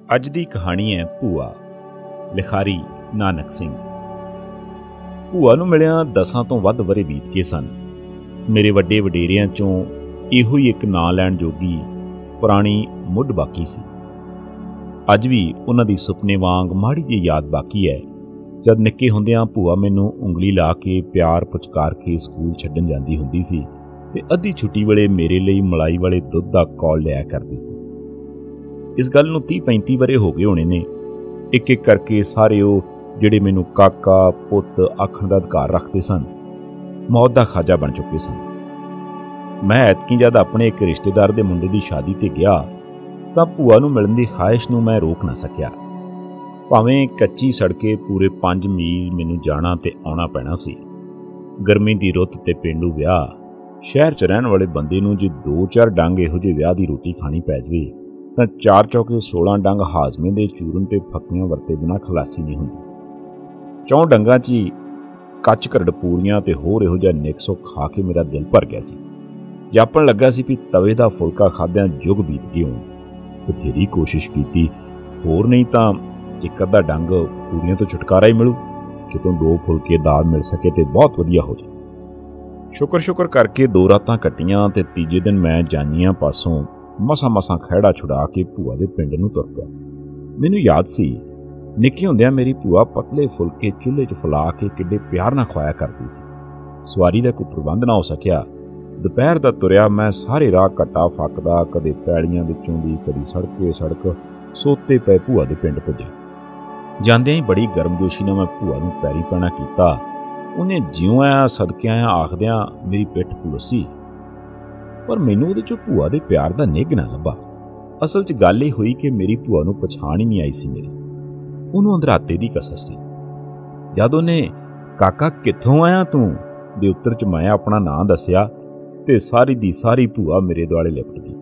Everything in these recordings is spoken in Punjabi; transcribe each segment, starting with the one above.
ਅੱਜ ਦੀ ਕਹਾਣੀ ਹੈ ਭੂਆ। ਲਿਖਾਰੀ ਨਾਨਕ ਸਿੰਘ। ਭੂਆ ਨੂੰ ਮਿਲਿਆਂ 10 ਤੋਂ ਵੱਧ ਵਰ੍ਹੇ ਬੀਤ ਗਏ ਸਨ। ਮੇਰੇ ਵੱਡੇ ਵਡੇਰਿਆਂ 'ਚੋਂ ਇਹੋ ਹੀ ਇੱਕ ਨਾਂ ਲੈਣ ਜੋਗੀ ਪੁਰਾਣੀ ਮੁੱਢ ਬਾਕੀ ਸੀ। ਅੱਜ ਵੀ ਉਹਨਾਂ ਦੀ ਸੁਪਨੇ ਵਾਂਗ ਮਾੜੀ ਜਿਹੀ ਯਾਦ ਬਾਕੀ ਹੈ। ਜਦ ਨਿੱਕੇ ਹੁੰਦਿਆਂ ਭੂਆ ਮੈਨੂੰ ਉਂਗਲੀ ਲਾ ਕੇ ਪਿਆਰ ਪੁਚਕਾਰ ਕੇ ਸਕੂਲ ਛੱਡਣ ਜਾਂਦੀ ਹੁੰਦੀ ਸੀ ਅਤੇ ਅੱਧੀ ਛੁੱਟੀ ਵੇਲੇ ਮੇਰੇ ਲਈ ਮਲਾਈ ਵਾਲੇ ਦੁੱਧ ਦਾ ਕੌਲ ਲਿਆ ਕਰਦੀ ਸੀ। ਇਸ ਗੱਲ ਨੂੰ 30-35 ਵਰ੍ਹੇ ਹੋ ਗਏ ਹੋਣੇ ਨੇ। ਇੱਕ ਇੱਕ ਕਰਕੇ ਸਾਰੇ ਉਹ ਜਿਹੜੇ ਮੈਨੂੰ ਕਾਕਾ ਪੁੱਤ ਆਖਣ ਦਾ ਅਧਿਕਾਰ ਰੱਖਦੇ ਸਨ, ਮੌਤ ਦਾ ਖਾਜਾ ਬਣ ਚੁੱਕੇ ਸਨ। ਮੈਂ ਐਤਕੀ ਜਦ ਆਪਣੇ ਇੱਕ ਰਿਸ਼ਤੇਦਾਰ ਦੇ ਮੁੰਡੇ ਦੀ ਸ਼ਾਦੀ 'ਤੇ ਗਿਆ ਤਾਂ ਭੂਆ ਨੂੰ ਮਿਲਣ ਦੀ ਖਾਹਿਸ਼ ਨੂੰ ਮੈਂ ਰੋਕ ਨਾ ਸਕਿਆ। ਭਾਵੇਂ ਕੱਚੀ ਸੜਕੇ ਪੂਰੇ 5 ਮੀਲ ਮੈਨੂੰ ਜਾਣਾ ਤੇ ਆਉਣਾ ਪੈਣਾ ਸੀ। ਗਰਮੀ ਦੀ ਰੁੱਤ ਤੇ ਪੇਂਡੂ ਵਿਆਹ, ਸ਼ਹਿਰ 'ਚ ਰਹਿਣ ਵਾਲੇ ਬੰਦੇ ਨੂੰ ਜੇ 2-4 ਡੰਗ ਇਹੋ ਜਿਹੇ ਵਿਆਹ ਦੀ ਰੋਟੀ ਖਾਣੀ ਪੈ ਜਾਵੇ ਤਾਂ 4 ਚੌਕੇ 16 ਡੰਗ ਹਾਜ਼ਮੇ ਦੇ ਚੂਰਨ ਤੇ ਫੱਕੀਆਂ ਵਰਤੇ ਬਿਨਾਂ ਖਲਾਸੀ ਨਹੀਂ ਹੁੰਦੀ। 4 ਡੰਗਾਂ 'ਚ ਹੀ ਕੱਚ ਕਰੜ ਪੂਰੀਆਂ ਤੇ ਹੋਰ ਇਹੋ ਜਿਹਾ ਨਿਕਸੋ ਖਾ ਕੇ ਮੇਰਾ ਦਿਲ ਭਰ ਗਿਆ ਸੀ। ਜਾਪਣ ਲੱਗਾ ਸੀ ਵੀ ਤਵੇ ਦਾ ਫੁਲਕਾ ਖਾਦਿਆਂ ਜੁਗ ਬੀਤ ਗਏ ਹੋਣ। ਬਥੇਰੀ ਕੋਸ਼ਿਸ਼ ਕੀਤੀ, ਹੋਰ ਨਹੀਂ ਤਾਂ ਇੱਕ ਅੱਧਾ ਡੰਗ ਪੂਰੀਆਂ ਤੋਂ ਛੁਟਕਾਰਾ ਹੀ ਮਿਲੂ। ਕਿਤੋਂ 2 ਫੁਲਕੇ ਦਾਲ ਮਿਲ ਸਕੇ ਤੇ ਬਹੁਤ ਵਧੀਆ ਹੋ ਜਾਏ। ਸ਼ੁਕਰ ਕਰਕੇ 2 ਰਾਤਾਂ ਕੱਟੀਆਂ ਤੇ ਤੀਜੇ ਦਿਨ ਮੈਂ ਜਾਨੀਆਂ ਪਾਸੋਂ ਮਸਾਂ ਖਹਿੜਾ ਛੁਡਾ ਕੇ ਭੂਆ ਦੇ ਪਿੰਡ ਨੂੰ ਤੁਰ ਪਿਆ। ਮੈਨੂੰ ਯਾਦ ਸੀ ਨਿੱਕੇ ਹੁੰਦਿਆਂ ਮੇਰੀ ਭੂਆ ਪਤਲੇ ਫੁਲਕੇ ਚੁੱਲ੍ਹੇ 'ਚ ਫੁਲਾ ਕੇ ਕਿੱਡੇ ਪਿਆਰ ਨਾਲ ਖਵਾਇਆ ਕਰਦੀ ਸੀ। ਸਵਾਰੀ ਦਾ ਕੋਈ ਪ੍ਰਬੰਧ ਨਾ ਹੋ ਸਕਿਆ। ਦੁਪਹਿਰ ਦਾ ਤੁਰਿਆ ਮੈਂ ਸਾਰੇ ਰਾਹ ਘੱਟਾ ਫੱਕਦਾ, ਕਦੇ ਪੈਲੀਆਂ ਵਿੱਚੋਂ ਦੀ, ਕਦੀ ਸੜਕ ਸੋਤੇ ਪਏ ਭੂਆ ਦੇ ਪਿੰਡ ਪੁੱਜਾ। ਜਾਂਦਿਆਂ ਹੀ ਬੜੀ ਗਰਮਜੋਸ਼ੀ ਨਾਲ ਮੈਂ ਭੂਆ ਨੂੰ ਪੈਰੀ ਪੈਣਾ ਕੀਤਾ। ਉਹਨੇ ਜਿਉਂ ਆਇਆ ਸਦਕੇ ਆਇਆ ਆਖਦਿਆਂ ਮੇਰੀ ਪਿੱਠ ਪੁਲਸੀ, ਪਰ ਮੈਨੂੰ ਉਹਦੇ 'ਚੋਂ ਭੂਆ ਦੇ ਪਿਆਰ ਦਾ ਨਿੱਘ ਨਾ ਲੱਭਾ। ਅਸਲ 'ਚ ਗੱਲ ਇਹ ਹੋਈ ਕਿ ਮੇਰੀ ਭੂਆ ਨੂੰ ਪਛਾਣ ਹੀ ਨਹੀਂ ਆਈ ਸੀ ਮੇਰੀ। ਉਹਨੂੰ ਅੰਦਰਾਤੇ ਦੀ ਕਸਰ ਸੀ। ਜਦ ਉਹਨੇ ਕਾਕਾ ਕਿੱਥੋਂ ਆਇਆ ਤੂੰ ਦੇ ਉੱਤਰ 'ਚ ਮੈਂ ਆਪਣਾ ਨਾਂ ਦੱਸਿਆ ਤੇ ਸਾਰੀ ਦੀ ਸਾਰੀ ਭੂਆ ਮੇਰੇ ਦੁਆਲੇ ਲਿਪਟ ਗਈ।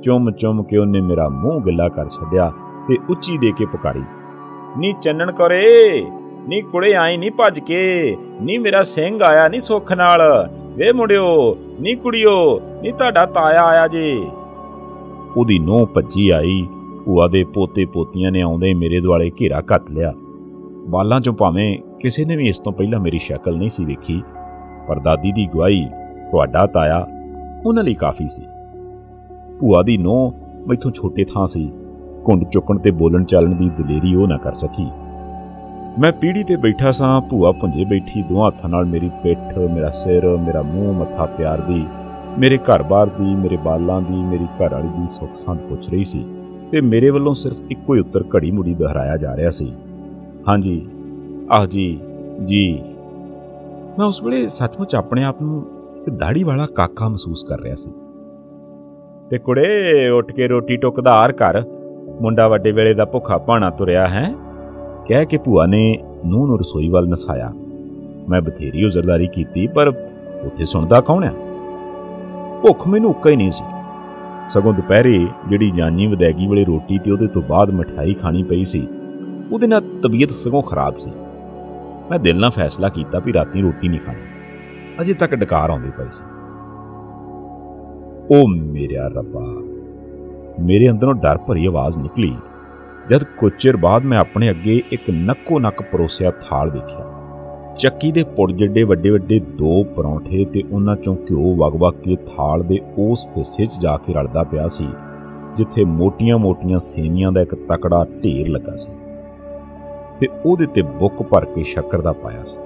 ਚੁੰਮ ਕੇ ਉਹਨੇ ਮੇਰਾ ਮੂੰਹ ਗਿੱਲਾ ਕਰ ਛੱਡਿਆ ਤੇ ਉੱਚੀ ਦੇ ਕੇ ਪੁਕਾਰੀ, ਨੀ ਚੰਨਣ ਕੋਰੇ, ਨੀ ਕੁੜੇ ਆਈ ਨੀ ਭੱਜ ਕੇ, ਨੀ ਮੇਰਾ ਸਿੰਘ ਆਇਆ ਨੀ ਸੁੱਖ ਨਾਲ, ਵੇ ਮੁੰਡਿਓ, ਨੀ ਕੁੜੀਓ, ਨੀ ਤੁਹਾਡਾ ਤਾਇਆ ਆਇਆ ਜੇ। ਉਹਦੀ ਨੂੰਹ ਭੱਜੀ ਆਈ। ਭੂਆ ਦੇ ਪੋਤੇ ਪੋਤੀਆਂ ਨੇ ਆਉਂਦੇ ਮੇਰੇ ਦੁਆਲੇ ਘੇਰਾ ਘੱਟ ਲਿਆ। ਬਾਲਾਂ 'ਚੋਂ ਭਾਵੇਂ ਕਿਸੇ ਨੇ ਵੀ ਇਸ ਤੋਂ ਪਹਿਲਾਂ ਮੇਰੀ ਸ਼ਕਲ ਨਹੀਂ ਸੀ ਵੇਖੀ, ਪਰ ਦਾਦੀ ਦੀ ਗਵਾਹੀ ਤੁਹਾਡਾ ਤਾਇਆ ਉਹਨਾਂ ਲਈ ਕਾਫੀ ਸੀ। ਭੂਆ ਦੀ ਨੂੰਹ ਮੈਥੋਂ ਛੋਟੇ ਥਾਂ ਸੀ। ਘੁੰਡ ਚੁੱਕਣ ਤੇ ਬੋਲਣ ਚਾਲਣ ਦੀ ਦਲੇਰੀ ਉਹ ਨਾ ਕਰ ਸਕੀ। ਮੈਂ ਪੀੜ੍ਹੀ ਤੇ ਬੈਠਾ ਸਾਂ, ਭੂਆ ਭੁੰਜੇ ਬੈਠੀ 2 ਹੱਥਾਂ ਨਾਲ ਮੇਰੀ ਪਿੱਠ, ਮੇਰਾ ਸਿਰ, ਮੇਰਾ ਮੂੰਹ ਮੱਥਾ ਪਿਆਰਦੀ, ਮੇਰੇ ਘਰ-ਬਾਰ ਦੀ, ਮੇਰੇ ਬਾਲਾਂ ਦੀ, ਮੇਰੀ ਘਰਵਾਲੀ ਦੀ ਸੁੱਖ ਸੰਦ ਪੁੱਛ ਰਹੀ ਸੀ ਤੇ ਮੇਰੇ ਵੱਲੋਂ ਸਿਰਫ ਇੱਕੋ ਹੀ ਉੱਤਰ ਘੜੀ ਮੁੜੀ ਦੁਹਰਾਇਆ ਜਾ ਰਿਹਾ ਸੀ, ਹਾਂਜੀ, ਆਹ ਜੀ। ਮੈਂ ਉਸ ਵੇਲੇ ਸੱਚਮੁੱਚ ਆਪਣੇ ਆਪ ਨੂੰ ਇੱਕ ਦਾੜੀ ਵਾਲਾ ਕਾਕਾ ਮਹਿਸੂਸ ਕਰ ਰਿਹਾ ਸੀ। ਤੇ ਕੁੜੇ ਉੱਠ ਕੇ ਰੋਟੀ ਟੁੱਕ ਦਾ ਆਰ ਕਰ, ਮੁੰਡਾ ਵੱਡੇ ਵੇਲੇ ਦਾ ਭੁੱਖਾ ਭਾਣਾ ਤੁਰਿਆ ਹੈ, ਕਹਿ ਕੇ ਭੂਆ ਨੇ ਨੂੰਹ ਨੂੰ ਰਸੋਈ ਵੱਲ ਨਸਾਇਆ। ਮੈਂ ਬਥੇਰੀ ਉਜ਼ਰਦਾਰੀ ਕੀਤੀ, ਪਰ ਉੱਥੇ ਸੁਣਦਾ ਕੌਣ ਆ। ਭੁੱਖ ਮੈਨੂੰ ਉੱਕਾ ਹੀ ਨਹੀਂ ਸੀ। ਸਗੋਂ ਦੁਪਹਿਰੇ ਜਿਹੜੀ ਜਾਨੀ ਵਿਦੈਗੀ ਵਾਲੀ ਰੋਟੀ ਤੇ ਉਹਦੇ ਤੋਂ ਬਾਅਦ ਮਠਿਆਈ ਖਾਣੀ ਪਈ ਸੀ, ਉਹਦੇ ਨਾਲ ਤਬੀਅਤ ਸਗੋਂ ਖਰਾਬ ਸੀ। ਮੈਂ ਦਿਲ ਨਾਲ ਫੈਸਲਾ ਕੀਤਾ ਵੀ ਰਾਤੀ ਰੋਟੀ ਨਹੀਂ ਖਾਣੀ। ਅਜੇ ਤੱਕ ਡਕਾਰ ਆਉਂਦੇ ਪਏ ਸੀ। ਉਹ ਮੇਰਿਆ ਰੱਬਾ, ਮੇਰੇ ਅੰਦਰੋਂ ਡਰ ਭਰੀ ਆਵਾਜ਼ ਨਿਕਲੀ ਜਦ ਕੁਝ ਚਿਰ ਬਾਅਦ ਮੈਂ ਆਪਣੇ ਅੱਗੇ ਇੱਕ ਨੱਕੋ ਨੱਕ ਪਰੋਸਿਆ ਥਾਲ ਵੇਖਿਆ। ਚੱਕੀ ਦੇ ਪੁੜ ਜਿੱਡੇ ਵੱਡੇ 2 ਪਰੌਂਠੇ ਤੇ ਉਹਨਾਂ 'ਚੋਂ ਘਿਓ ਵਗ ਕੇ ਥਾਲ ਦੇ ਉਸ ਹਿੱਸੇ 'ਚ ਜਾ ਕੇ ਰਲਦਾ ਪਿਆ ਸੀ ਜਿੱਥੇ ਮੋਟੀਆਂ ਸੇਵੀਆਂ ਦਾ ਇੱਕ ਤਕੜਾ ਢੇਰ ਲੱਗਾ ਸੀ ਤੇ ਉਹਦੇ ਤੇ ਬੁੱਕ ਭਰ ਕੇ ਸ਼ੱਕਰ ਦਾ ਪਾਇਆ ਸੀ।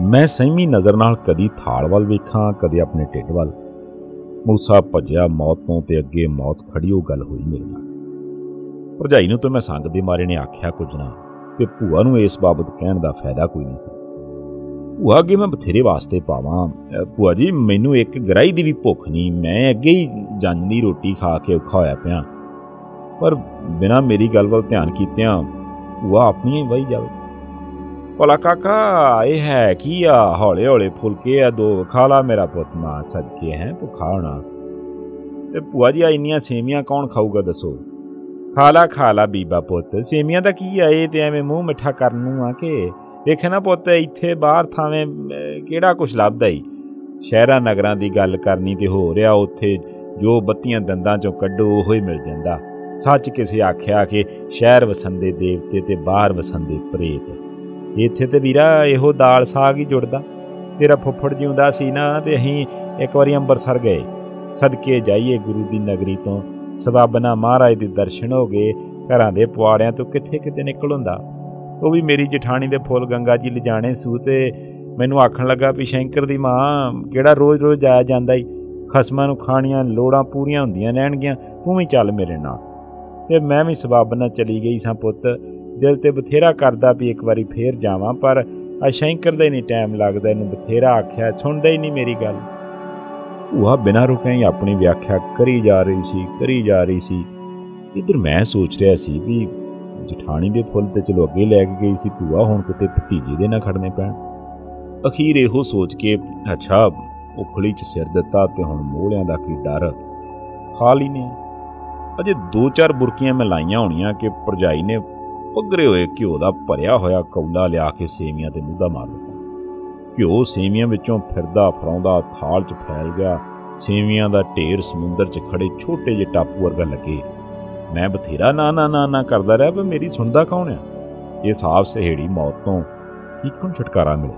ਮੈਂ ਸਹਿਮੀ ਨਜ਼ਰ ਨਾਲ ਕਦੀ ਥਾਲ ਵੱਲ ਵੇਖਾਂ, ਕਦੇ ਆਪਣੇ ਢਿੱਡ ਵੱਲ। ਮੂਸਾ ਭੱਜਿਆ ਮੌਤ ਤੋਂ ਤੇ ਅੱਗੇ ਮੌਤ ਖੜੀ। ਉਹ ਗੱਲ ਹੋਈ ਮੇਰੇ ਨਾਲ। ਭਰਜਾਈ ਨੂੰ ਤਾਂ ਮੈਂ ਸੰਗ ਦੇ ਮਾਰੇ ਨੇ ਆਖਿਆ ਕੁਝ ਨਾ, ਤੇ ਭੂਆ ਨੂੰ ਇਸ ਬਾਬਤ ਕਹਿਣ ਦਾ ਫਾਇਦਾ ਕੋਈ ਨਹੀਂ ਸੀ। ਭੂਆ ਅੱਗੇ ਮੈਂ ਬਥੇਰੇ ਵਾਸਤੇ ਪਾਵਾਂ, ਭੂਆ ਜੀ ਮੈਨੂੰ ਇੱਕ ਗਰਾਈ ਦੀ ਵੀ ਭੁੱਖ ਨਹੀਂ, ਮੈਂ ਅੱਗੇ ਹੀ ਜੰਝ ਦੀ ਰੋਟੀ ਖਾ ਕੇ ਔਖਾ ਹੋਇਆ ਪਿਆ। ਪਰ ਬਿਨਾਂ ਮੇਰੀ ਗੱਲ ਵੱਲ ਧਿਆਨ ਕੀਤਿਆਂ ਭੂਆ ਆਪਣੀਆਂ ਹੀ ਵਹੀ ਜਾਵੇ। ਭਲਾ ਕਾਕਾ ਇਹ ਹੈ ਕੀ ਆ, ਹੌਲੇ ਫੁਲਕੇ ਆ 2 ਖਾ ਲਾ ਮੇਰਾ ਪੁੱਤ, ਮਾਂ ਸਦਕੇ ਹੈ ਭੁੱਖਾ ਹੋਣਾ। ਤੇ ਭੂਆ ਜੀ ਆ ਇੰਨੀਆਂ ਸੇਵੀਆਂ ਕੌਣ ਖਾਊਗਾ ਦੱਸੋ। ਖਾ ਲਾ ਬੀਬਾ ਪੁੱਤ, ਸੇਵੀਆਂ ਦਾ ਕੀ ਆ, ਇਹ ਤੇ ਐਵੇਂ ਮੂੰਹ ਮਿੱਠਾ ਕਰਨ ਨੂੰ ਆ ਕਿ ਵੇਖੇ ਨਾ ਪੁੱਤ, ਇੱਥੇ ਬਾਹਰ ਥਾਵੇਂ ਕਿਹੜਾ ਕੁਛ ਲੱਭਦਾ ਈ। ਸ਼ਹਿਰਾਂ ਨਗਰਾਂ ਦੀ ਗੱਲ ਕਰਨੀ ਤੇ ਹੋ ਰਿਹਾ, ਉੱਥੇ ਜੋ ਬੱਤੀਆਂ ਦੰਦਾਂ 'ਚੋਂ ਕੱਢੋ ਉਹੋ ਹੀ ਮਿਲ ਜਾਂਦਾ। सच किसे आख्या कि शहर वसंदे देवते ते बाहर वसंदे प्रेत, इत्थे ते वीरा इहो दाल साग ही जुड़दा। तेरा फुੱਫੜ जिउंदा सी ना ते अहीं एक वारी अंबरसर गए, सदके जाइए गुरु दी नगरी तो सबाबना महाराज दे दर्शन हो गए। घरां दे पुआड़ियां तो कित्थे किते निकल हुंदा। ਉਹ ਵੀ ਮੇਰੀ ਜਠਾਣੀ ਦੇ ਫੁੱਲ ਗੰਗਾ ਜੀ ਲਿਜਾਣੇ ਸੂ ਤੇ ਮੈਨੂੰ ਆਖਣ ਲੱਗਾ ਵੀ ਸ਼ੰਕਰ ਦੀ ਮਾਂ ਕਿਹੜਾ ਰੋਜ਼-ਰੋਜ਼ ਜਾਇਆ ਜਾਂਦਾ ਈ, ਖਸਮਾਂ ਨੂੰ ਖਾਣੀਆਂ ਲੋੜਾਂ ਪੂਰੀਆਂ ਹੁੰਦੀਆਂ ਰਹਿਣਗੀਆਂ, ਤੂੰ ਵੀ ਚੱਲ ਮੇਰੇ ਨਾਲ। ਤੇ ਮੈਂ ਵੀ ਸਬਾਬਨਾ ਚਲੀ ਗਈ ਸਾਂ ਪੁੱਤ। ਦਿਲ ਤੇ ਬਥੇਰਾ ਕਰਦਾ ਵੀ ਇੱਕ ਵਾਰੀ ਫੇਰ ਜਾਵਾਂ, ਪਰ ਆ ਸ਼ੰਕਰ ਦਾ ਹੀ ਨਹੀਂ ਟਾਈਮ ਲੱਗਦਾ। ਇਹਨੂੰ ਬਥੇਰਾ ਆਖਿਆ, ਸੁਣਦਾ ਹੀ ਨਹੀਂ ਮੇਰੀ ਗੱਲ। ਭੂਆ ਬਿਨਾਂ ਰੁਕਿਆ ਹੀ ਆਪਣੀ ਵਿਆਖਿਆ ਕਰੀ ਜਾ ਰਹੀ ਸੀ। ਇੱਧਰ ਮੈਂ ਸੋਚ ਰਿਹਾ ਸੀ ਵੀ ਜਠਾਣੀ ਦੇ ਫੁੱਲ ਤੇ ਚਲੋ ਅੱਗੇ ਲੈ ਕੇ ਗਈ ਸੀ ਭੂਆ, ਹੁਣ ਕਿਤੇ ਭਤੀਜੇ ਦੇ ਨਾ ਖੜਨੇ ਪੈਣ। ਅਖੀਰ ਇਹੋ ਸੋਚ ਕੇ ਅੱਛਾ ਉਖਲੀ 'ਚ ਸਿਰ ਦਿੱਤਾ ਤੇ ਹੁਣ ਮੋਹਲਿਆਂ ਦਾ ਕੀ ਡਰ, ਖਾ ਲਈ ਨੇ। ਅਜੇ 2-4 ਬੁਰਕੀਆਂ ਮੈਂ ਲਾਈਆਂ ਹੋਣੀਆਂ ਕਿ ਭਰਜਾਈ ਨੇ ਪੱਗਰੇ ਹੋਏ ਘਿਓ ਦਾ ਭਰਿਆ ਹੋਇਆ ਕੌਲਾ ਲਿਆ ਕੇ ਸੇਵੀਆਂ ਤੇ ਮੂੰਹ ਦਾ ਮਾਰ ਦਿੱਤਾ। ਘਿਓ ਸੇਵੀਆਂ ਵਿੱਚੋਂ ਫਿਰਦਾ ਫਰਾਉਂਦਾ ਥਾਲ 'ਚ ਫੈਲ ਗਿਆ। ਸੇਵੀਆਂ ਦਾ ਢੇਰ ਸਮੁੰਦਰ 'ਚ ਖੜੇ ਛੋਟੇ ਜਿਹੇ ਟਾਪੂ ਵਰਗਾ ਲੱਗੇ। ਮੈਂ ਬਥੇਰਾ ਨਾ ਕਰਦਾ ਰਿਹਾ, ਪਰ ਮੇਰੀ ਸੁਣਦਾ ਕੌਣ ਆ? ਇਹ ਸਾਫ ਸਹੇੜੀ ਮੌਤ ਤੋਂ ਕਿੱਕਣ ਛੁਟਕਾਰਾ ਮਿਲੇ।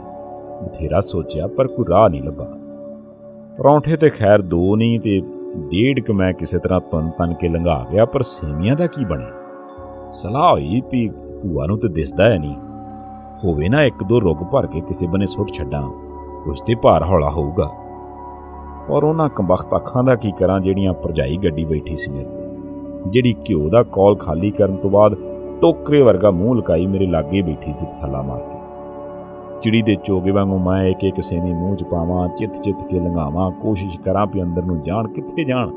ਬਥੇਰਾ ਸੋਚਿਆ ਪਰ ਕੋਈ ਰਾਹ ਨਹੀਂ ਲੱਭਾ। ਪਰੌਂਠੇ ਤੇ ਖੈਰ 2 ਨਹੀਂ ਤੇ 1.5 ਮੈਂ ਕਿਸੇ ਤਰ੍ਹਾਂ ਤਨ ਕੇ ਲੰਘਾ ਗਿਆ, ਪਰ ਸੇਵੀਆਂ ਦਾ ਕੀ ਬਣਿਆ? ਸਲਾਹ ਹੋਈ ਵੀ ਭੂਆ ਨੂੰ ਤੇ ਦਿਸਦਾ ਹੈ ਨਹੀਂ, ਹੋਵੇ ਨਾ 1-2 ਰੁੱਗ ਭਰ ਕੇ ਕਿਸੇ ਬਨੇ ਸੁੱਟ ਛੱਡਾਂ, ਕੁਛ ਤੇ ਭਾਰ ਹੌਲਾ ਹੋਊਗਾ। ਪਰ ਉਹਨਾਂ ਕੰਬਖਤ ਅੱਖਾਂ ਦਾ ਕੀ ਕਰਾਂ ਜਿਹੜੀਆਂ ਭਰਜਾਈ ਗੱਡੀ ਬੈਠੀ ਸੀ ਮੇਰੇ ਤੇ, ਜਿਹੜੀ ਘਿਓ ਦਾ ਕੌਲ ਖਾਲੀ ਕਰਨ ਤੋਂ ਬਾਅਦ ਟੋਕਰੇ ਵਰਗਾ ਮੂੰਹ ਲੁਕਾਈ ਮੇਰੇ ਲਾਗੇ ਬੈਠੀ ਸੀ ਥੱਲਾ ਮਾਰ ਕੇ। ਚਿੜੀ ਦੇ ਚੋਗੇ ਵਾਂਗੂ ਮੈਂ ਇੱਕ ਸੇਵੀਂ ਮੂੰਹ 'ਚ ਪਾਵਾਂ, ਚਿੱਤ ਕੇ ਲੰਘਾਵਾਂ, ਕੋਸ਼ਿਸ਼ ਕਰਾਂ ਵੀ ਅੰਦਰ ਨੂੰ ਜਾਣ, ਕਿੱਥੇ ਜਾਣ।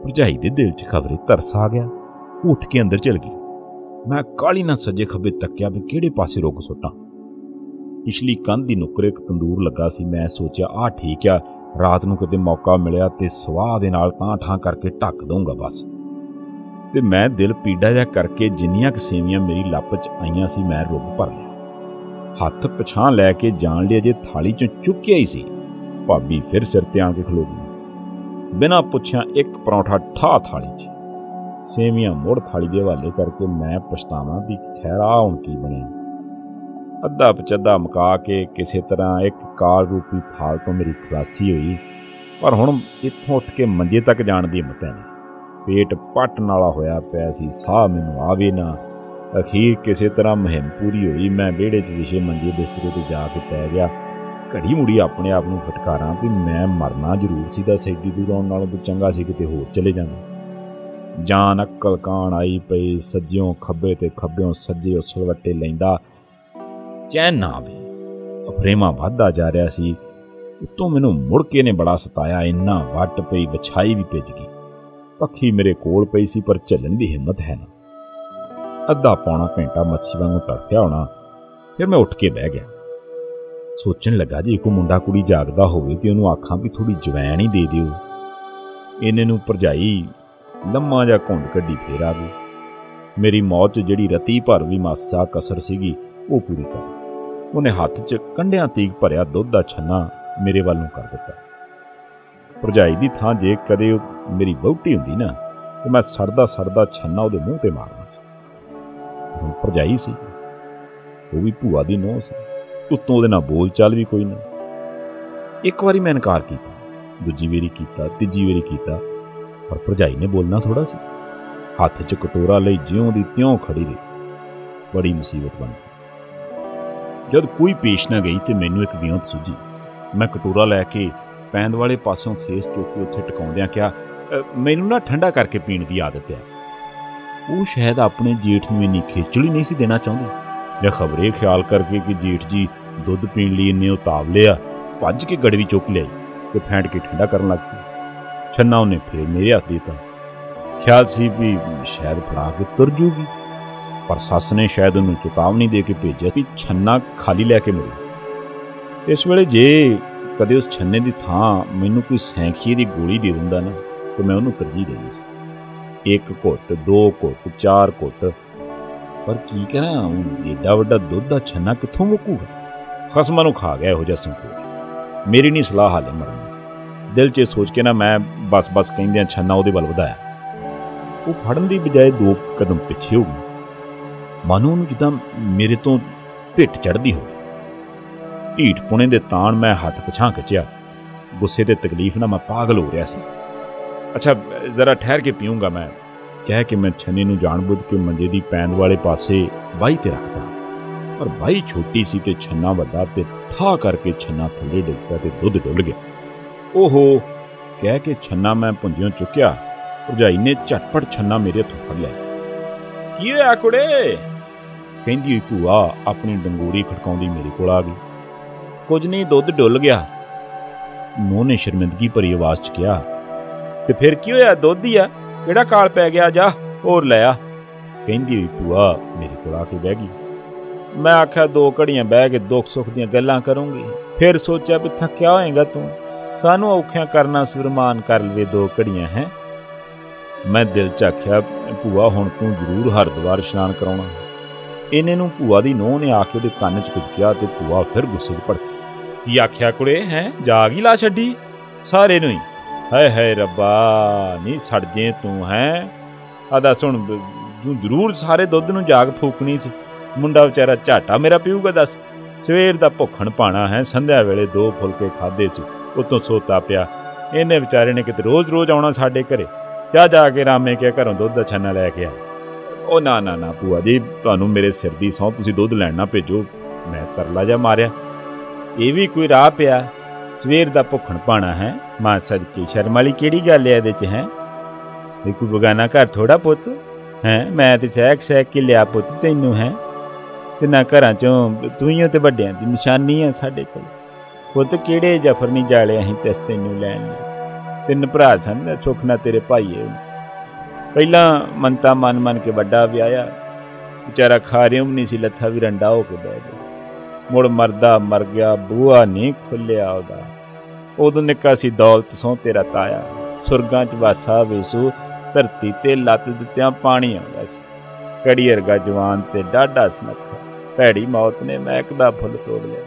ਭਰਜਾਈ ਦੇ ਦਿਲ 'ਚ ਖਬਰੇ ਤਰਸ ਆ ਗਿਆ, ਉੱਠ ਕੇ ਅੰਦਰ ਚਲ ਗਈ। ਮੈਂ ਕਾਹਲੀ ਨਾਲ ਸੱਜੇ ਖੱਬੇ ਤੱਕਿਆ ਵੀ ਕਿਹੜੇ ਪਾਸੇ ਰੁੱਗ ਸੁੱਟਾਂ। ਪਿਛਲੀ ਕੰਧ ਦੀ ਨੁੱਕਰੇ ਇੱਕ ਤੰਦੂਰ ਲੱਗਾ ਸੀ। ਮੈਂ ਸੋਚਿਆ ਆਹ ਠੀਕ ਆ, ਰਾਤ ਨੂੰ ਕਿਤੇ ਮੌਕਾ ਮਿਲਿਆ ਤੇ ਸਵਾਹ ਦੇ ਨਾਲ ਤਾਂ ਠਾਂ ਕਰਕੇ ਢੱਕ ਦਊਂਗਾ ਬਸ। ਤੇ ਮੈਂ ਦਿਲ ਪੀੜਾ ਜਿਹਾ ਕਰਕੇ ਜਿੰਨੀਆਂ ਕੁ ਸੇਵੀਆਂ ਮੇਰੀ ਲੱਪ 'ਚ ਆਈਆਂ ਸੀ ਮੈਂ ਰੁੱਗ ਭਰ ਲਿਆ। ਹੱਥ ਪਛਾਂ ਲੈ ਕੇ ਜਾਣ ਲਈ ਅਜੇ ਥਾਲੀ 'ਚੋਂ ਚੁੱਕਿਆ ਹੀ ਸੀ, ਭਾਬੀ ਫਿਰ ਸਿਰ ਤੇ ਆ ਕੇ ਖਲੋ ਗਈ। ਬਿਨਾਂ ਪੁੱਛਿਆ ਇੱਕ ਪਰੌਂਠਾ ਠਾ ਥਾਲੀ 'ਚ, ਸੇਵੀਆਂ ਮੁੜ ਥਾਲੀ ਦੇ ਹਵਾਲੇ ਕਰਕੇ ਮੈਂ ਪਛਤਾਵਾਂ ਵੀ ਖੈਰ ਆ ਹੁਣ ਕੀ ਬਣਿਆ। ਅੱਧਾ ਪਚੱਧਾ ਮੁਕਾ ਕੇ ਕਿਸੇ ਤਰ੍ਹਾਂ ਇੱਕ ਕਾਲ ਰੂਪੀ ਥਾਲ ਤੋਂ ਮੇਰੀ ਖਲਾਸੀ ਹੋਈ, ਪਰ ਹੁਣ ਇੱਥੋਂ ਉੱਠ ਕੇ ਮੰਜੇ ਤੱਕ ਜਾਣ ਦੀ ਹਿੰਮਤ ਨਹੀਂ ਸੀ। ਪੇਟ ਪੱਟ ਨਾਲਾ ਹੋਇਆ ਪਿਆ ਸੀ, ਸਾਹ ਮੈਨੂੰ ਆਵੇ ਨਾ। ਅਖੀਰ ਕਿਸੇ ਤਰ੍ਹਾਂ ਮੁਹਿੰਮ ਪੂਰੀ ਹੋਈ। ਮੈਂ ਵਿਹੜੇ 'ਚ ਵਿਛੇ ਮੰਜੇ ਬਿਸਤਰੇ 'ਤੇ ਜਾ ਕੇ ਪੈ ਗਿਆ। ਘੜੀ ਮੁੜੀ ਆਪਣੇ ਆਪ ਨੂੰ ਫਟਕਾਰਾਂ ਵੀ ਮੈਂ ਮਰਨਾ ਜ਼ਰੂਰ ਸੀ, ਤਾਂ ਐਡੀ ਦੂਰ ਆਉਣ ਨਾਲੋਂ ਤਾਂ ਚੰਗਾ ਸੀ ਕਿਤੇ ਹੋਰ ਚਲੇ ਜਾਂਦਾ। ਜਾਨ ਅਕਲ ਕਾਣ ਆਈ ਪਈ, ਸੱਜਿਓਂ ਖੱਬੇ ਤੇ ਖੱਬਿਓਂ ਸੱਜੇ ਉਛਲਵੱਟੇ ਲੈਂਦਾ, ਚੈਨ ਨਾ ਆਵੇ। ਅਫਰੇਮਾ ਵੱਧਦਾ ਜਾ ਰਿਹਾ ਸੀ। ਉੱਤੋਂ ਮੈਨੂੰ ਮੁੜ ਕੇ ਨੇ ਬੜਾ ਸਤਾਇਆ, ਇੰਨਾ ਵੱਟ ਪਈ ਵਿਛਾਈ ਵੀ ਭਿੱਜ ਗਈ। ਪੱਖੀ ਮੇਰੇ ਕੋਲ ਪਈ ਸੀ ਪਰ ਝੱਲਣ ਦੀ ਹਿੰਮਤ ਹੈ ਨਾ। ਅੱਧਾ ਪੌਣਾ ਘੰਟਾ ਮੱਛੀ ਵਾਂਗੂ ਤੜਫਿਆ ਹੋਣਾ, ਫਿਰ ਮੈਂ ਉੱਠ ਕੇ ਬਹਿ ਗਿਆ। ਸੋਚਣ ਲੱਗਾ ਜੇ ਕੋਈ ਮੁੰਡਾ ਕੁੜੀ ਜਾਗਦਾ ਹੋਵੇ ਤੇ ਉਹਨੂੰ ਆਖਾਂ ਵੀ ਥੋੜੀ ਜਵੈਣ ਹੀ ਦੇ ਦਿਓ। ਇਹਨੇ ਨੂੰ ਭਰਜਾਈ ਲੰਮਾ ਜਿਹਾ ਘੁੰਡ ਕੱਢੀ ਫੇਰ ਆ ਗਈ। ਮੇਰੀ ਮੌਤ 'ਚ ਜਿਹੜੀ ਰਤੀ ਭਰ ਵੀ ਮਾਸਾ ਕਸਰ ਸੀਗੀ ਉਹ ਪੂਰੀ ਕਰ। ਉਹਨੇ ਹੱਥ 'ਚ ਕੰਢਿਆਂ ਤੀਕ ਭਰਿਆ ਦੁੱਧ ਦਾ ਛੰਨਾ ਮੇਰੇ ਵੱਲ ਨੂੰ ਕਰ ਦਿੱਤਾ। ਭਰਜਾਈ ਦੀ ਥਾਂ ਜੇ ਕਦੇ ਉਹ ਮੇਰੀ ਵਹੁਟੀ ਹੁੰਦੀ ਨਾ ਤੇ ਮੈਂ ਸੜਦਾ ਛੰਨਾ ਉਹਦੇ ਮੂੰਹ ਤੇ ਮਾਰਨਾ ਸੀ। ਹੁਣ ਭਰਜਾਈ ਸੀ, ਉਹ ਵੀ ਭੂਆ ਦੀ ਨੂੰਹ ਸੀ, ਉੱਤੋਂ ਉਹਦੇ ਨਾਲ ਬੋਲ ਚਾਲ ਵੀ ਕੋਈ ਨਹੀਂ। ਇੱਕ ਵਾਰੀ ਮੈਂ ਇਨਕਾਰ ਕੀਤਾ, ਦੂਜੀ ਵਾਰੀ ਕੀਤਾ, ਤੀਜੀ ਵਾਰੀ ਕੀਤਾ, ਪਰ ਭਰਜਾਈ ਨੇ ਬੋਲਣਾ ਥੋੜਾ ਸੀ। ਹੱਥ 'ਚ ਕਟੋਰਾ ਲਈ ਜਿਉਂ ਦੀ ਤਿਉਂ ਖੜੀ ਰਹੀ। ਬੜੀ ਮੁਸੀਬਤ ਬਣ ਗਈ। ਜਦ ਕੋਈ ਪੇਸ਼ ਨਾ ਗਈ ਤੇ ਮੈਨੂੰ ਇੱਕ ਵਿਉਂਤ ਸੁੱਝੀ। ਮੈਂ ਕਟੋਰਾ ਲੈ ਕੇ ਪੈਂਦ ਵਾਲੇ ਪਾਸੋਂ ਖੇਸ ਚੁੱਕ ਕੇ ਉੱਥੇ ਟਿਕਾਉਂਦਿਆਂ ਕਿਹਾ, ਮੈਨੂੰ ਨਾ ਠੰਡਾ ਕਰਕੇ ਪੀਣ ਦੀ ਆਦਤ ਹੈ। ਉਹ ਸ਼ਾਇਦ ਆਪਣੇ ਜੇਠ ਨੂੰ ਇੰਨੀ ਖੇਚਲੀ ਨਹੀਂ ਸੀ ਦੇਣਾ ਚਾਹੁੰਦੀ, ਜਾਂ ਖਬਰੇ ਖਿਆਲ ਕਰਕੇ ਕਿ ਜੇਠ ਜੀ ਦੁੱਧ ਪੀਣ ਲਈ ਇੰਨੇ ਉਤਾਵਲੇ ਆ, ਭੱਜ ਕੇ ਗੜਵੀ ਚੁੱਕ ਲਿਆਈ ਤੇ ਫੈਂਟ ਕੇ ਠੰਡਾ ਕਰਨ ਲੱਗ ਪਈ। ਛੰਨਾ ਉਹਨੇ ਫੇਰ ਮੇਰੇ ਹੱਥ ਦਿੱਤਾ। ਖਿਆਲ ਸੀ ਵੀ ਸ਼ਾਇਦ ਫੜਾ ਕੇ ਤੁਰ ਜੂਗੀ, ਪਰ ਸੱਸ ਨੇ ਸ਼ਾਇਦ ਉਹਨੂੰ ਚੇਤਾਵਨੀ ਦੇ ਕੇ ਭੇਜਿਆ ਕਿ ਛੰਨਾ ਖਾਲੀ ਲੈ ਕੇ ਮੁੜੇ। ਇਸ ਵੇਲੇ ਜੇ ਕਦੇ ਉਸ ਛੰਨੇ ਦੀ ਥਾਂ ਮੈਨੂੰ ਕੋਈ ਸੈਂਖੀਏ ਦੀ ਗੋਲੀ ਦੇ ਦਿੰਦਾ ਨਾ ਤੇ ਮੈਂ ਉਹਨੂੰ ਤਰਜੀਹ ਦੇਣੀ ਸੀ। 1 ਘੁੱਟ, 2 ਘੁੱਟ, 4 ਘੁੱਟ, ਪਰ ਕੀ ਕਰਾਂ, ਏਡਾ ਵੱਡਾ ਦੁੱਧ ਦਾ ਛੰਨਾ ਕਿੱਥੋਂ ਮੁੱਕੂਗਾ? ਖਸਮਾਂ ਨੂੰ ਖਾ ਗਿਆ ਇਹੋ ਜਿਹਾ ਸੰਕੋਚ। ਮੇਰੀ ਨਹੀਂ ਸਲਾਹ ਹਾਲੇ ਮਰਨ। ਦਿਲ 'ਚ ਸੋਚ ਕੇ ਨਾ ਮੈਂ ਬਸ ਕਹਿੰਦਿਆਂ ਛੰਨਾ ਉਹਦੇ ਵੱਲ ਵਧਾਇਆ। ਉਹ ਫੜਨ ਦੀ ਬਜਾਏ 2 ਕਦਮ ਪਿੱਛੇ ਹੋ ਗਈ, ਮਾਨੋ ਉਹਨੂੰ ਜਿੱਦਾਂ ਮੇਰੇ ਤੋਂ ਭਿੱਟ ਚੜ੍ਹਦੀ ਹੋਵੇ। ਢੀਠ ਪੁਣੇ ਦੇ ਤਾਣ ਮੈਂ ਹੱਥ ਪਿਛਾਂ ਖਿੱਚਿਆ। ਗੁੱਸੇ ਤੇ ਤਕਲੀਫ ਨਾਲ ਮੈਂ ਪਾਗਲ ਹੋ ਰਿਹਾ ਸੀ। ਅੱਛਾ ਜ਼ਰਾ ਠਹਿਰ ਕੇ ਪੀਊਂਗਾ ਮੈਂ, ਕਹਿ ਕੇ ਮੈਂ ਛੰਨੇ ਨੂੰ ਜਾਣਬੁੱਝ ਕੇ ਮੰਜੇ ਦੀ ਪੈਂਦ ਵਾਲੇ ਪਾਸੇ ਬਾਈ ਤੇ ਰੱਖਦਾ, ਪਰ ਬਾਈ ਛੋਟੀ ਸੀ ਤੇ ਛੰਨਾ ਵੱਡਾ, ਤੇ ਠਾ ਕਰਕੇ ਛੰਨਾ ਥੱਲੇ ਡਿੱਗ ਪਿਆ ਤੇ ਦੁੱਧ ਡੁੱਲ ਗਿਆ। ਓਹੋ ਕਹਿ ਕੇ ਛੰਨਾ ਮੈਂ ਪੁੰਜਿਓਂ ਚੁੱਕਿਆ। ਭਰਜਾਈ ਨੇ ਝਟਪਟ ਛੰਨਾ ਮੇਰੇ ਹੱਥੋਂ ਫੜ ਲਿਆ। ਕੀ ਹੋਇਆ ਕੁੜੇ? ਕਹਿੰਦੀ ਹੋਈ ਭੂਆ ਆਪਣੀ ਡੰਗੋਰੀ ਖੜਕਾਉਂਦੀ ਮੇਰੇ ਕੋਲ ਆ ਗਈ। ਕੁਝ ਨਹੀਂ, ਦੁੱਧ ਡੁੱਲ ਗਿਆ, ਨੂੰਹ ਨੇ ਸ਼ਰਮਿੰਦਗੀ ਭਰੀ ਆਵਾਜ਼ 'ਚ ਕਿਹਾ। ਤੇ ਫਿਰ ਕੀ ਹੋਇਆ? ਦੁੱਧ ਹੀ ਆ, ਕਿਹੜਾ ਕਾਲ ਪੈ ਗਿਆ? ਜਾ ਹੋਰ ਲੈ ਆ, ਕਹਿੰਦੀ ਹੋਈ ਭੂਆ ਮੇਰੇ ਕੋਲ ਆ ਕੇ ਬਹਿ ਗਈ। ਮੈਂ ਆਖਿਆ 2 ਘੜੀਆਂ ਬਹਿ ਕੇ ਦੁੱਖ ਸੁੱਖ ਦੀਆਂ ਗੱਲਾਂ ਕਰੂੰਗੀ। ਫਿਰ ਸੋਚਿਆ ਵੀ ਥੱਕਿਆ ਹੋਏਗਾ ਤੂੰ, ਕਾਹਨੂੰ ਔਖਿਆਂ ਕਰਨਾ, ਸੁਰਮਾਨ ਕਰ ਲਵੇ 2 ਘੜੀਆਂ ਹੈ। ਮੈਂ ਦਿਲ 'ਚ ਆਖਿਆ ਭੂਆ ਹੁਣ ਤੂੰ ਜ਼ਰੂਰ ਹਰਿਦੁਆਰ ਇਸ਼ਨਾਨ ਕਰਾਉਣਾ। ਇਹਨੇ ਨੂੰ ਭੂਆ ਦੀ ਨੂੰਹ ਨੇ ਆ ਕੇ ਉਹਦੇ ਕੰਨ 'ਚ ਕੁਝ ਕਿਹਾ ਤੇ ਭੂਆ ਫਿਰ ਗੁੱਸੇ 'ਚ ਭੜਕੀ। ਕੀ ਆਖਿਆ ਕੁੜੇ ਹੈ? ਜਾਗ ਹੀ ਲਾ ਛੱਡੀ ਸਾਰੇ ਨੂੰ ਹੀ। ਹਾਏ ਹਾਏ ਰੱਬਾ, ਨਹੀਂ ਸੜ ਜੇ ਤੂੰ ਹੈ। ਆ ਦੱਸ ਹੁਣ ਤੂੰ ਜ਼ਰੂਰ ਸਾਰੇ ਦੁੱਧ ਨੂੰ ਜਾਗ ਫੂਕਣੀ ਸੀ? ਮੁੰਡਾ ਵਿਚਾਰਾ ਝਾਟਾ ਮੇਰਾ ਪੀਊਗਾ? ਦੱਸ ਸਵੇਰ ਦਾ ਭੁੱਖਣ ਪਾਣਾ ਹੈ, ਸੰਧਿਆ ਵੇਲੇ 2 ਫੁਲਕੇ ਖਾਧੇ ਸੀ, ਉਤੋਂ ਸੋਤਾ ਪਿਆ। ਇਹਨੇ ਵਿਚਾਰੇ ਨੇ ਕਿਤੇ ਰੋਜ਼ ਆਉਣਾ ਸਾਡੇ ਘਰੇ। ਜਾ ਕੇ ਰਾਮੇ ਕੇ ਘਰੋਂ ਦੁੱਧ ਦਾ ਛੰਨਾ ਲੈ ਕੇ ਆ। ਉਹ ਨਾ ਨਾ ਨਾ ਭੂਆ ਜੀ, ਤੁਹਾਨੂੰ ਮੇਰੇ ਸਿਰ ਦੀ ਸਹੁੰ, ਤੁਸੀਂ ਦੁੱਧ ਲੈਣ ਨਾ ਭੇਜੋ। ਮੈਂ ਤਰਲਾ ਜਾ ਮਾਰਿਆ। ਇਹ ਵੀ ਕੋਈ ਰਾਹ ਪਿਆ? ਸਵੇਰ ਦਾ ਭੁੱਖਣ ਪਾਣਾ ਹੈ, ਮਾਂ ਸਦਕੇ ਸ਼ਰਮ ਵਾਲੀ ਕਿਹੜੀ ਗੱਲ ਹੈ ਇਹਦੇ 'ਚ ਹੈ? ਇਹ ਕੋਈ ਬਗਾਨਾ ਘਰ ਥੋੜਾ ਪੁੱਤ ਹੈ। ਮੈਂ ਤੇ ਸਹਿਕ ਕੇ ਲਿਆ ਪੁੱਤ ਤੈਨੂੰ ਹੈ, ਤੇ ਨਾ ਘਰਾਂ 'ਚੋਂ ਤੂੰ ਹੀ ਤੇ ਵੱਡਿਆਂ ਦੀ ਨਿਸ਼ਾਨੀ ਆ ਸਾਡੇ ਕੋਲ। ਪੁੱਤ ਕਿਹੜੇ ਜਫਰ ਨਹੀਂ ਜਾਲੇ ਅਸੀਂ ਤੇ ਤੈਨੂੰ ਲੈਣ। 3 ਭਰਾ ਸਨ, ਸੁੱਖ ਨਾਲ ਤੇਰੇ ਭਾਈਏ। ਪਹਿਲਾਂ ਮੰਤਾ ਮਨ ਕੇ ਵੱਡਾ ਵਿਆਹਿਆ, ਵਿਚਾਰਾ ਖਾਰਿਓਂ ਵੀ ਨਹੀਂ ਸੀ ਲੱਥਾ, ਵੀ ਰੰਡਾ ਹੋ ਕੇ ਬਹਿ ਗਿਆ। ਮੁੜ ਮਰਦਾ ਮਰ ਗਿਆ, ਬੂਹਾ ਨਹੀਂ ਖੁੱਲਿਆ ਉਹਦਾ। ਉਦੋਂ ਨਿੱਕਾ ਸੀ ਦੌਲਤ ਸਹੁੰ ਤੇਰਾ ਤਾਇਆ, ਸੁਰਗਾਂ 'ਚ ਵਾਸਾ ਵੇਸੂ, ਧਰਤੀ ਤੇ ਲੱਤ ਦਿੱਤਿਆਂ ਪਾਣੀ ਆਉਂਦਾ ਸੀ। ਕੜੀ ਵਰਗਾ ਜਵਾਨ ਤੇ ਡਾਢਾ ਸੁਨੱਖਾ, ਭੈੜੀ ਮੌਤ ਨੇ ਮਹਿਕ ਦਾ ਫੁੱਲ ਤੋੜ ਲਿਆ।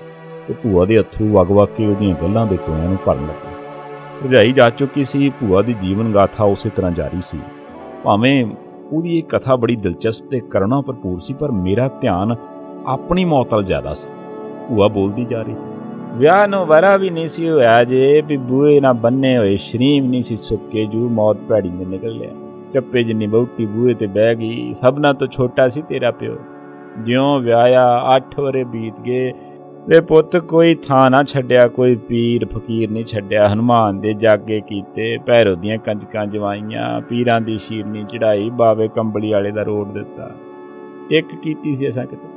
ਤੇ ਭੂਆ ਦੇ ਅੱਥਰੂ ਵਗ ਕੇ ਉਹਦੀਆਂ ਗੱਲਾਂ ਦੇ ਟੋਇਆਂ ਨੂੰ ਭਰਨ ਲੱਗੇ। ਭਰਜਾਈ ਜਾ ਚੁੱਕੀ ਸੀ, ਭੂਆ ਦੀ ਜੀਵਨ ਗਾਥਾ ਉਸੇ ਤਰ੍ਹਾਂ ਜਾਰੀ ਸੀ। ਭਾਵੇਂ ਉਹਦੀ ਇਹ ਕਥਾ ਬੜੀ ਦਿਲਚਸਪ ਤੇ ਕਰੁਣਾ ਭਰਪੂਰ ਸੀ, ਪਰ ਮੇਰਾ ਧਿਆਨ ਆਪਣੀ ਮੌਤ ਵੱਲ ਜ਼ਿਆਦਾ ਸੀ। ਭੂਆ ਬੋਲਦੀ ਜਾ ਰਹੀ ਸੀ। ਵਿਆਹ ਨੂੰ ਵਰਾ ਵੀ ਨਹੀਂ ਸੀ ਹੋਇਆ ਜੇ, ਵੀ ਬੂਹੇ ਨਾ ਬੰਨੇ ਹੋਏ ਸ਼ਰੀਮ ਨਹੀਂ ਸੀ ਸੁੱਕੇ, ਜੂ ਮੌਤ ਭੈੜੀ ਨੇ ਨਿਕਲ ਲਿਆ। ਚੱਪੇ ਜਿੰਨੀ ਬਹੁਤੀ ਬੂਹੇ ਤੇ ਬਹਿ ਗਈ। ਸਭਨਾਂ ਤੋਂ ਛੋਟਾ ਸੀ ਤੇਰਾ ਪਿਓ। ਜਿਉਂ ਵਿਆਹਿਆ 8 ਵਰੇ ਬੀਤ ਗਏ। ਵੇ ਪੁੱਤ ਕੋਈ ਥਾਂ ਨਾ ਛੱਡਿਆ, ਕੋਈ ਪੀਰ ਫਕੀਰ ਨਹੀਂ ਛੱਡਿਆ। ਹਨੂੰਮਾਨ ਦੇ ਜਾਗੇ ਕੀਤੇ, ਭੈਰੋ ਦੀਆਂ ਕੰਜਕਾਂ ਜਵਾਈਆਂ, ਪੀਰਾਂ ਦੀ ਸ਼ੀਰਨੀ ਚੜਾਈ, ਬਾਵੇ ਕੰਬਲੀ ਵਾਲੇ ਦਾ ਰੋੜ ਦਿੱਤਾ। ਇੱਕ ਕੀਤੀ ਸੀ ਅਸਾਂ ਕਿਤੇ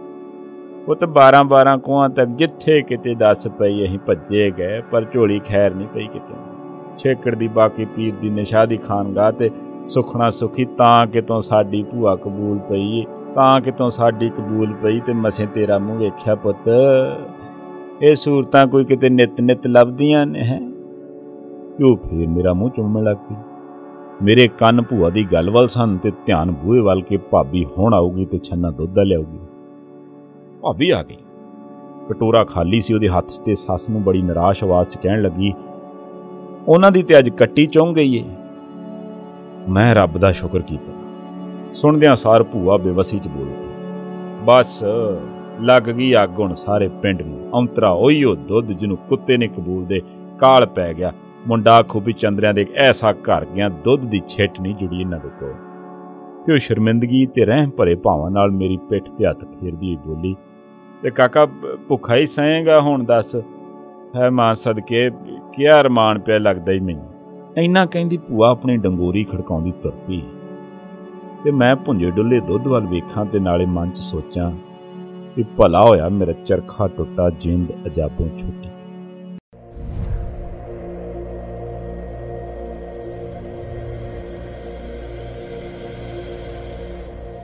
ਪੁੱਤ 12 ਕੋਹਾਂ ਤੱਕ, ਜਿੱਥੇ ਕਿਤੇ ਦੱਸ ਪਈ ਅਸੀਂ ਭੱਜੇ ਗਏ, ਪਰ ਝੋਲੀ ਖੈਰ ਨਹੀਂ ਪਈ ਕਿਤੇ। ਛੇਕੜ ਦੀ ਬਾਕੀ ਪੀਰ ਦੀ ਨਿਸ਼ਾ ਦੀ ਖਾਨਗਾਹ ਤੇ ਸੁਖਣਾ ਸੁਖੀ, ਤਾਂ ਕਿਤੋਂ ਸਾਡੀ ਭੂਆ ਕਬੂਲ ਪਈ, ਤਾਂ ਕਿਤੋਂ ਸਾਡੀ ਕਬੂਲ ਪਈ, ਤੇ ਮਸੇ ਤੇਰਾ ਮੂੰਹ ਵੇਖਿਆ ਪੁੱਤ। ਇਹ ਸੂਰਤਾਂ ਕੋਈ ਕਿਤੇ ਨਿਤ ਲੱਭਦੀਆਂ ਨੇ ਹੈ। ਕਿਉਂ ਫੇਰ ਮੇਰਾ ਮੂੰਹ ਚੁੰਮਣ ਲੱਗ ਪਈ। ਮੇਰੇ ਕੰਨ ਭੂਆ ਦੀ ਗੱਲ ਵੱਲ ਸਨ ਤੇ ਧਿਆਨ ਬੂਹੇ ਵੱਲ ਕਿ ਭਾਬੀ ਹੁਣ ਆਊਗੀ ਤੇ ਛੰਨਾ ਦੁੱਧ ਦਾ ਲਿਆਊਗੀ। ਭਾਬੀ ਆ ਗਈ। ਕਟੋਰਾ ਖਾਲੀ ਸੀ ਉਹਦੇ ਹੱਥ 'ਚ, ਤੇ ਸੱਸ ਨੂੰ ਬੜੀ ਨਿਰਾਸ਼ ਆਵਾਜ਼ 'ਚ ਕਹਿਣ ਲੱਗੀ, ਉਹਨਾਂ ਦੀ ਤੇ ਅੱਜ ਕੱਟੀ ਚੁੰਘ ਗਈ ਏ। ਮੈਂ ਰੱਬ ਦਾ ਸ਼ੁਕਰ ਕੀਤਾ। ਸੁਣਦਿਆਂ ਸਾਰ ਭੂਆ ਬੇਵਸੀ 'ਚ ਬੋਲ ਗਈ, ਬਸ ਲੱਗ ਗਈ ਅੱਗ ਹੁਣ ਸਾਰੇ ਪਿੰਡ ਨੂੰ। ਔਂਤਰਾ ਉਹੀਓ ਦੁੱਧ ਜਿਹਨੂੰ ਕੁੱਤੇ ਨੇ ਕਬੂਲ ਦੇ ਕਾਲ ਪੈ ਗਿਆ। ਮੁੰਡਾ ਆਖੂ ਵੀ ਚੰਦਰਿਆਂ ਦੇ ਐਸਾ ਘਰ ਗਿਆ, ਦੁੱਧ ਦੀ ਛਿੱਟ ਨਹੀਂ ਜੁੜੀ ਇਹਨਾਂ ਦੇ ਕੋਲ। ਤੇ ਉਹ ਸ਼ਰਮਿੰਦਗੀ ਤੇ ਰਹਿਮ ਭਰੇ ਭਾਵਾਂ ਨਾਲ ਮੇਰੀ ਪਿੱਠ ਤੇ ਹੱਥ ਫੇਰਦੀ ਹੋਈ ਬੋਲੀ, ਤੇ ਕਾਕਾ ਭੁੱਖਾ ਹੀ ਸਹੇਗਾ ਹੁਣ? ਦੱਸ ਹੈ ਮਾਂ ਸਦਕੇ, ਕਿਆ ਅਰਮਾਨ ਪਿਆ ਲੱਗਦਾ ਹੀ ਮੈਨੂੰ। ਇੰਨਾ ਕਹਿੰਦੀ ਭੂਆ ਆਪਣੀ ਡੰਗੋਰੀ ਖੜਕਾਉਂਦੀ ਤੁਰ ਪਈ। ਤੇ ਮੈਂ ਭੁੰਜੇ ਡੁੱਲੇ ਦੁੱਧ ਵੱਲ ਵੇਖਾਂ ਤੇ ਨਾਲੇ ਮਨ 'ਚ ਸੋਚਾਂ ਵੀ ਭਲਾ ਹੋਇਆ ਮੇਰਾ ਚਰਖਾ ਟੁੱਟਾ, ਜਿੰਦ ਅਜਾਬੋਂ ਛੁੱਟੀ।